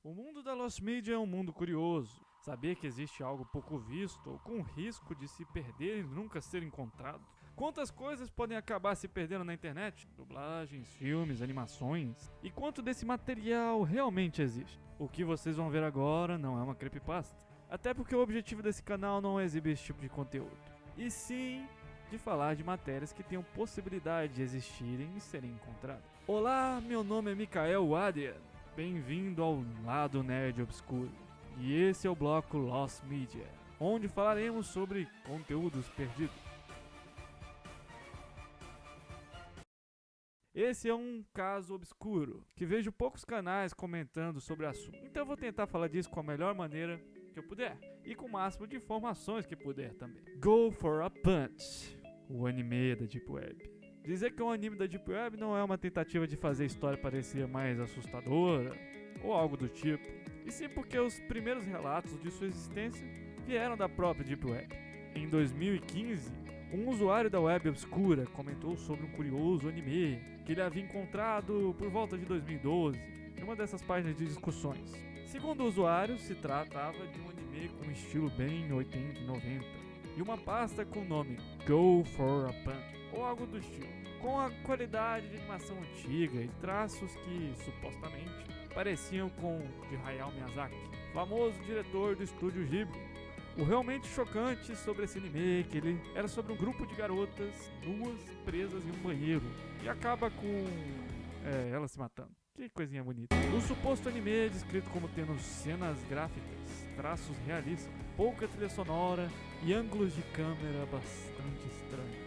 O mundo da Lost Media é um mundo curioso. Saber que existe algo pouco visto ou com risco de se perder e nunca ser encontrado. Quantas coisas podem acabar se perdendo na internet? Dublagens, filmes, animações. E quanto desse material realmente existe? O que vocês vão ver agora não é uma creepypasta. Até porque o objetivo desse canal não é exibir esse tipo de conteúdo. E sim de falar de matérias que tenham possibilidade de existirem e serem encontradas. Olá, meu nome é Mikael Adrian. Bem-vindo ao Lado Nerd Obscuro. E esse é o bloco Lost Media, onde falaremos sobre conteúdos perdidos. Esse é um caso obscuro, que vejo poucos canais comentando sobre o assunto. Então eu vou tentar falar disso com a melhor maneira que eu puder. E com o máximo de informações que puder também. Go for a Punch, o anime da Deep Web. Dizer que um anime da Deep Web não é uma tentativa de fazer a história parecer mais assustadora, ou algo do tipo. E sim porque os primeiros relatos de sua existência vieram da própria Deep Web. Em 2015, um usuário da web obscura comentou sobre um curioso anime que ele havia encontrado por volta de 2012 em uma dessas páginas de discussões. Segundo o usuário, se tratava de um anime com um estilo bem 80 e 90 e uma pasta com o nome Go for a Punch ou algo do estilo, com a qualidade de animação antiga e traços que supostamente pareciam com de Hayao Miyazaki, famoso diretor do estúdio Ghibli. O realmente chocante sobre esse anime é que ele era sobre um grupo de garotas nuas presas em um banheiro e acaba com elas se matando. Que coisinha bonita. O suposto anime é descrito como tendo cenas gráficas, traços realistas, pouca trilha sonora e ângulos de câmera bastante estranhos.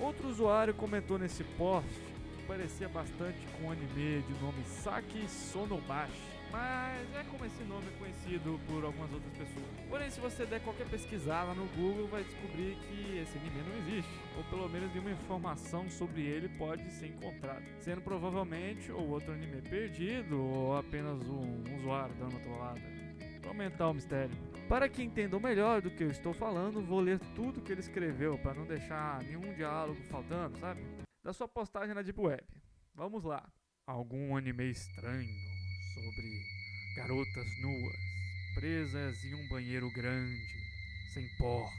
Outro usuário comentou nesse post que parecia bastante com um anime de nome Saki Sonomashi, mas é como esse nome é conhecido por algumas outras pessoas. Porém, se você der qualquer pesquisada no Google, vai descobrir que esse anime não existe, ou pelo menos nenhuma informação sobre ele pode ser encontrada, sendo provavelmente ou outro anime perdido, ou apenas um usuário dando uma trollada para aumentar o mistério. Para que entendam melhor do que eu estou falando, vou ler tudo que ele escreveu para não deixar nenhum diálogo faltando, sabe? Da sua postagem na Deep Web. Vamos lá. Algum anime estranho sobre garotas nuas presas em um banheiro grande, sem portas,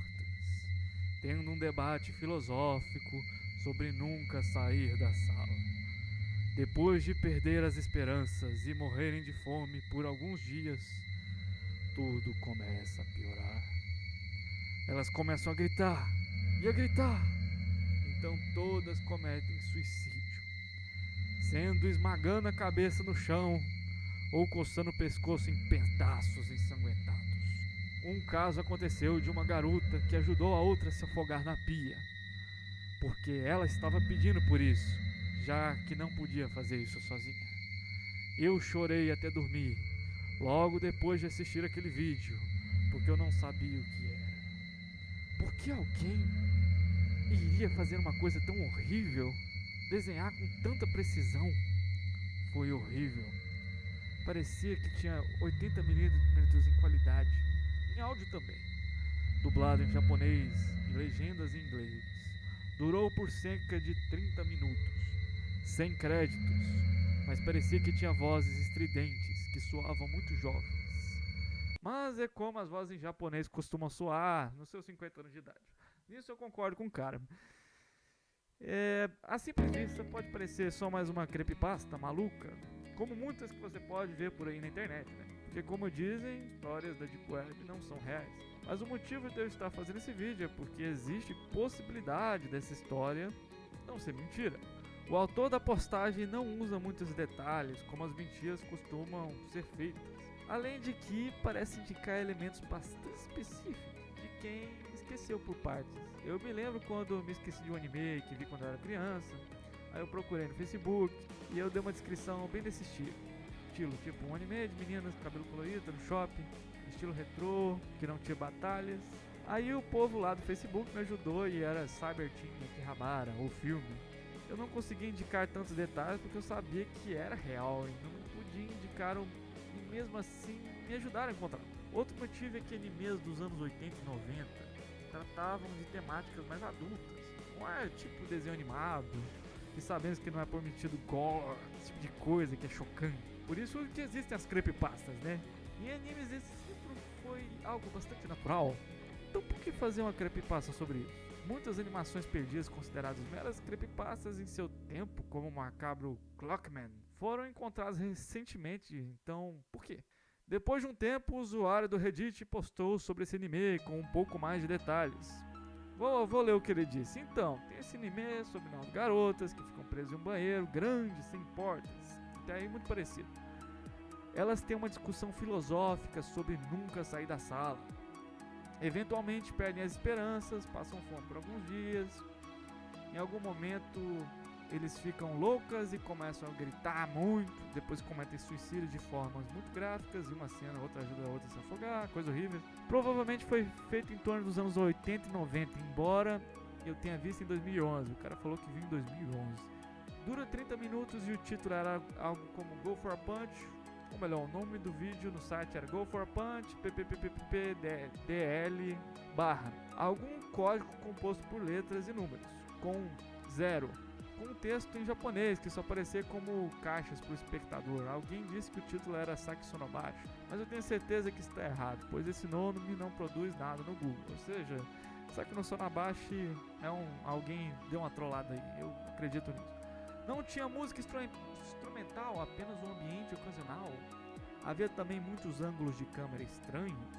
tendo um debate filosófico sobre nunca sair da sala. Depois de perder as esperanças e morrerem de fome por alguns dias, tudo começa a piorar. Elas começam a gritar e a gritar. Então todas cometem suicídio, sendo esmagando a cabeça no chão ou coçando o pescoço em pedaços ensanguentados. Um caso aconteceu de uma garota que ajudou a outra a se afogar na pia, porque ela estava pedindo por isso, já que não podia fazer isso sozinha. Eu chorei até dormir, logo depois de assistir aquele vídeo, porque eu não sabia o que era. Por que alguém iria fazer uma coisa tão horrível? Desenhar com tanta precisão? Foi horrível. Parecia que tinha 80mm em qualidade, em áudio também, dublado em japonês e legendas em inglês. Durou por cerca de 30 minutos, sem créditos, mas parecia que tinha vozes estridentes que soavam muito jovens. Mas é como as vozes em japonês costumam soar nos seus 50 anos de idade. Nisso eu concordo com o cara. A simples vista pode parecer só mais uma creepypasta maluca, como muitas que você pode ver por aí na internet, né? Porque como dizem, histórias da Deep Web não são reais. Mas o motivo de eu estar fazendo esse vídeo é porque existe possibilidade dessa história não ser mentira. O autor da postagem não usa muitos detalhes, como as mentiras costumam ser feitas. Além de que parece indicar elementos bastante específicos de quem esqueceu por partes. Eu me lembro quando me esqueci de um anime que vi quando eu era criança. Aí eu procurei no Facebook e eu dei uma descrição bem desse estilo. Tipo um anime de meninas com cabelo colorido no shopping, estilo retrô, que não tinha batalhas. Aí o povo lá do Facebook me ajudou e era Cyber Team Akihabara, o filme. Eu não consegui indicar tantos detalhes porque eu sabia que era real e não podia indicar e mesmo assim me ajudaram a encontrar. Outro motivo é que animes dos anos 80 e 90 tratavam de temáticas mais adultas, não é tipo desenho animado, e sabendo que não é permitido gore, esse tipo de coisa que é chocante. Por isso que existem as creepypastas, né? Em animes isso sempre foi algo bastante natural. Então por que fazer uma creepypasta sobre isso? Muitas animações perdidas consideradas meras creepypastas em seu tempo, como o macabro Clockman, foram encontradas recentemente, então por quê? Depois de um tempo, o usuário do Reddit postou sobre esse anime com um pouco mais de detalhes. Vou ler o que ele disse. Então, tem esse anime sobre 9 garotas que ficam presas em um banheiro grande, sem portas. Até aí muito parecido. Elas têm uma discussão filosófica sobre nunca sair da sala. Eventualmente perdem as esperanças, passam fome por alguns dias. Em algum momento eles ficam loucas e começam a gritar muito. Depois cometem suicídio de formas muito gráficas. E uma cena, outra ajuda a outra a se afogar, coisa horrível. Provavelmente foi feito em torno dos anos 80 e 90, embora eu tenha visto em 2011. O cara falou que viu em 2011. Dura 30 minutos e o título era algo como Go for a Punch. Ou melhor, o nome do vídeo no site era Go for a Punch PPPPPDL barra algum código composto por letras e números, com 0, com um texto em japonês que só aparecia como caixas para o espectador. Alguém disse que o título era Saki Sonobashi, mas eu tenho certeza que está errado, pois esse nome não produz nada no Google. Ou seja, Saki no Sonobashi alguém deu uma trollada aí, eu acredito nisso. Não tinha música instrumental, apenas um ambiente ocasional. Havia também muitos ângulos de câmera estranhos.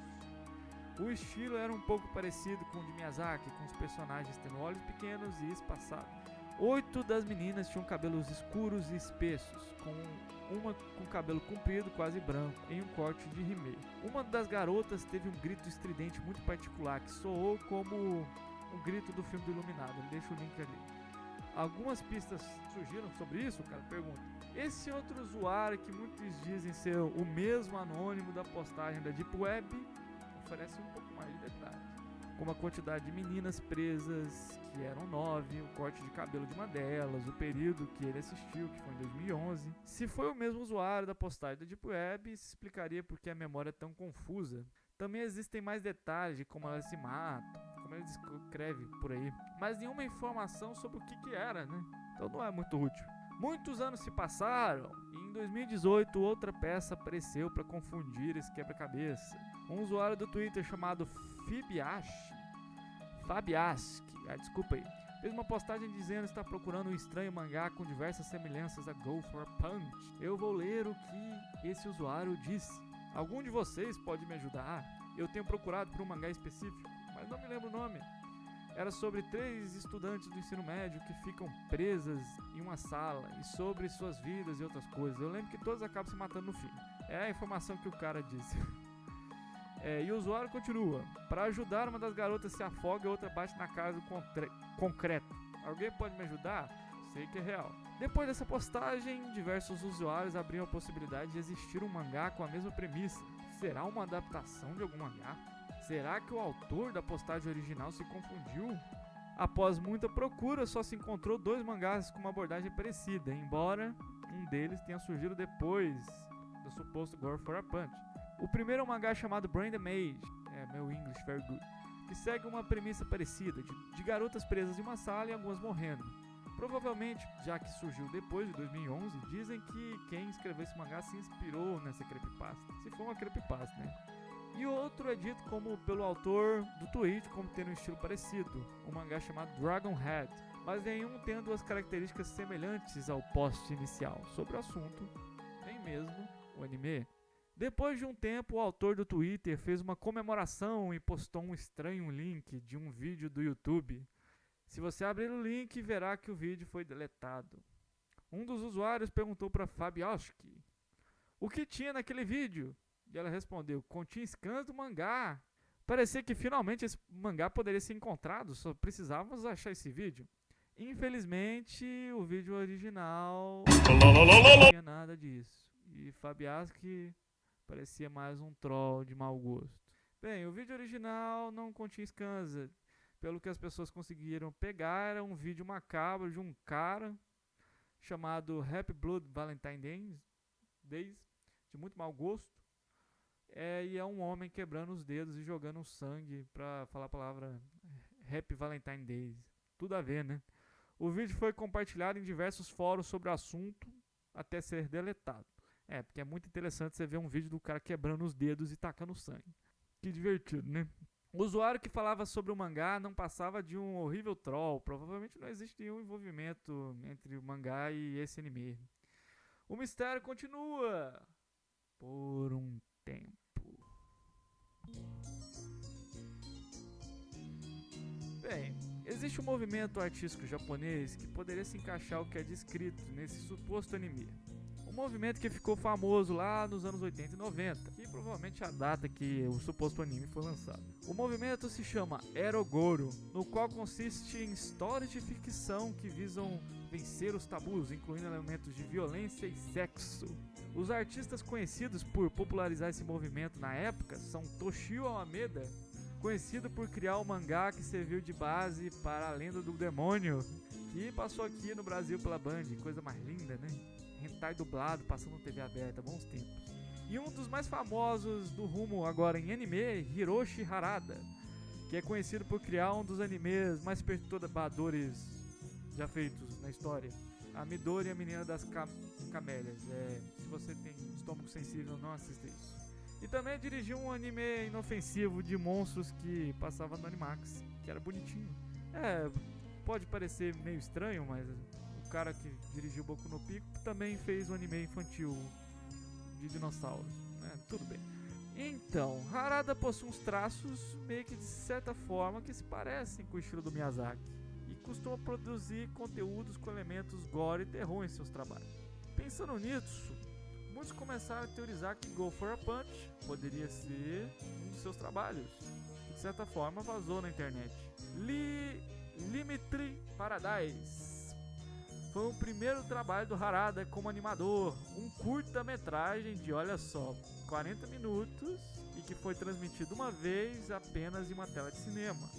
O estilo era um pouco parecido com o de Miyazaki, com os personagens tendo olhos pequenos e espaçados. 8 das meninas tinham cabelos escuros e espessos, com uma com cabelo comprido, quase branco, em um corte de rimei. Uma das garotas teve um grito estridente muito particular, que soou como um grito do filme do Iluminado. Ele deixa o link ali. Algumas pistas surgiram sobre isso, o cara pergunta. Esse outro usuário, que muitos dizem ser o mesmo anônimo da postagem da Deep Web, oferece um pouco mais de detalhes. Como a quantidade de meninas presas, que eram 9, o corte de cabelo de uma delas, o período que ele assistiu, que foi em 2011. Se foi o mesmo usuário da postagem da Deep Web, se explicaria por que a memória é tão confusa. Também existem mais detalhes de como elas se matam, como ele descreve por aí, mas nenhuma informação sobre o que era, né? Então não é muito útil. Muitos anos se passaram e em 2018 outra peça apareceu para confundir esse quebra-cabeça. Um usuário do Twitter chamado Fabiaski, desculpa aí, fez uma postagem dizendo estar procurando um estranho mangá com diversas semelhanças a Go for a Punch. Eu vou ler o que esse usuário disse. Algum de vocês pode me ajudar? Eu tenho procurado por um mangá específico, mas não me lembro o nome. Era sobre 3 estudantes do ensino médio que ficam presas em uma sala e sobre suas vidas e outras coisas. Eu lembro que todos acabam se matando no fim. É a informação que o cara disse. E o usuário continua. Para ajudar, uma das garotas se afoga e outra bate na casa do concreto. Alguém pode me ajudar? Sei que é real. Depois dessa postagem, diversos usuários abriram a possibilidade de existir um mangá com a mesma premissa. Será uma adaptação de algum mangá? Será que o autor da postagem original se confundiu? Após muita procura, só se encontrou 2 mangás com uma abordagem parecida, embora um deles tenha surgido depois do suposto Go for a Punch. O primeiro é um mangá chamado Brain the Mage, meu English very good, que segue uma premissa parecida, de garotas presas em uma sala e algumas morrendo. Provavelmente, já que surgiu depois de 2011, dizem que quem escreveu esse mangá se inspirou nessa creepypasta. Se for uma creepypasta, né? E o outro é dito pelo autor do tweet como tendo um estilo parecido, um mangá chamado Dragon Head, mas nenhum tendo as características semelhantes ao post inicial sobre o assunto, nem mesmo o anime. Depois de um tempo, o autor do Twitter fez uma comemoração e postou um estranho link de um vídeo do YouTube. Se você abrir o link, verá que o vídeo foi deletado. Um dos usuários perguntou para Fabiaski o que tinha naquele vídeo. E ela respondeu, continha scans do mangá. Parecia que finalmente esse mangá poderia ser encontrado, só precisávamos achar esse vídeo. Infelizmente, o vídeo original não tinha nada disso. E Fabiaski parecia mais um troll de mau gosto. Bem, o vídeo original não continha scans. Pelo que as pessoas conseguiram pegar, era um vídeo macabro de um cara chamado Happy Blood Valentine Days, de muito mau gosto. E é um homem quebrando os dedos e jogando sangue pra falar a palavra Happy Valentine Days. Tudo a ver, né? O vídeo foi compartilhado em diversos fóruns sobre o assunto até ser deletado. É, porque é muito interessante você ver um vídeo do cara quebrando os dedos e tacando sangue. Que divertido, né? O usuário que falava sobre o mangá não passava de um horrível troll. Provavelmente não existe nenhum envolvimento entre o mangá e esse anime. O mistério continua por um tempo. Bem, existe um movimento artístico japonês que poderia se encaixar o que é descrito nesse suposto anime. Um movimento que ficou famoso lá nos anos 80 e 90, que provavelmente é a data que o suposto anime foi lançado. O movimento se chama Erogoro, no qual consiste em histórias de ficção que visam vencer os tabus, incluindo elementos de violência e sexo. Os artistas conhecidos por popularizar esse movimento na época são Toshio Alameda, conhecido por criar o mangá que serviu de base para a Lenda do Demônio, que passou aqui no Brasil pela Band, coisa mais linda, né? Hentai dublado, passando na TV aberta, bons tempos. E um dos mais famosos do rumo agora em anime, Hiroshi Harada, que é conhecido por criar um dos animes mais perturbadores já feitos na história. A Midori, a menina das camélias. Se você tem estômago sensível, não assista isso. E também dirigiu um anime inofensivo de monstros que passava no Animax, que era bonitinho. Pode parecer meio estranho, mas o cara que dirigiu Boku no Pico também fez um anime infantil de dinossauro. Tudo bem. Então, Harada possui uns traços meio que de certa forma que se parecem com o estilo do Miyazaki e costuma produzir conteúdos com elementos gore e terror em seus trabalhos. Pensando nisso, muitos começaram a teorizar que Go for a Punch poderia ser um dos seus trabalhos, que de certa forma vazou na internet. Limit Paradise foi o primeiro trabalho do Harada como animador, um curta-metragem de, olha só, 40 minutos e que foi transmitido uma vez apenas em uma tela de cinema.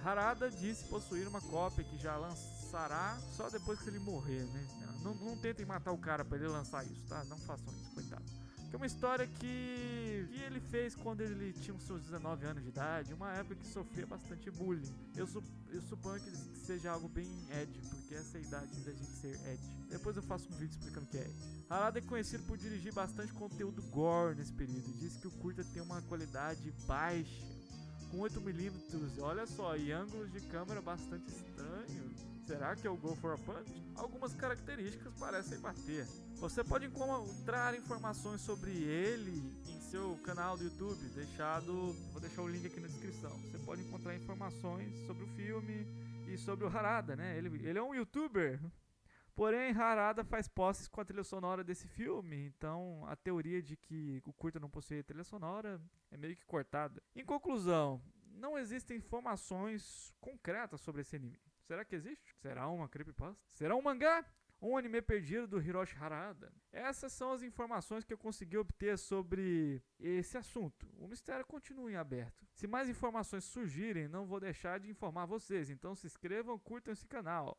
Harada disse possuir uma cópia que já lançará só depois que ele morrer, né? Não tentem matar o cara para ele lançar isso, tá? Não façam isso, coitado. Que é uma história que ele fez quando ele tinha os seus 19 anos de idade, uma época que sofria bastante bullying. Eu suponho que seja algo bem edgy, porque essa é a idade da gente ser edgy. Depois eu faço um vídeo explicando o que é edgy. Harada é conhecido por dirigir bastante conteúdo gore nesse período. Diz que o curta tem uma qualidade baixa, com 8mm, olha só, e ângulos de câmera bastante estranhos. Será que é o Go for a Punch? Algumas características parecem bater. Você pode encontrar informações sobre ele em seu canal do YouTube, vou deixar o link aqui na descrição. Você pode encontrar informações sobre o filme e sobre o Harada, né? Ele é um youtuber. Porém, Harada faz posses com a trilha sonora desse filme, então a teoria de que o curta não possui trilha sonora é meio que cortada. Em conclusão, não existem informações concretas sobre esse anime. Será que existe? Será uma creepypasta? Será um mangá? Um anime perdido do Hiroshi Harada? Essas são as informações que eu consegui obter sobre esse assunto. O mistério continua em aberto. Se mais informações surgirem, não vou deixar de informar vocês. Então se inscrevam, curtam esse canal.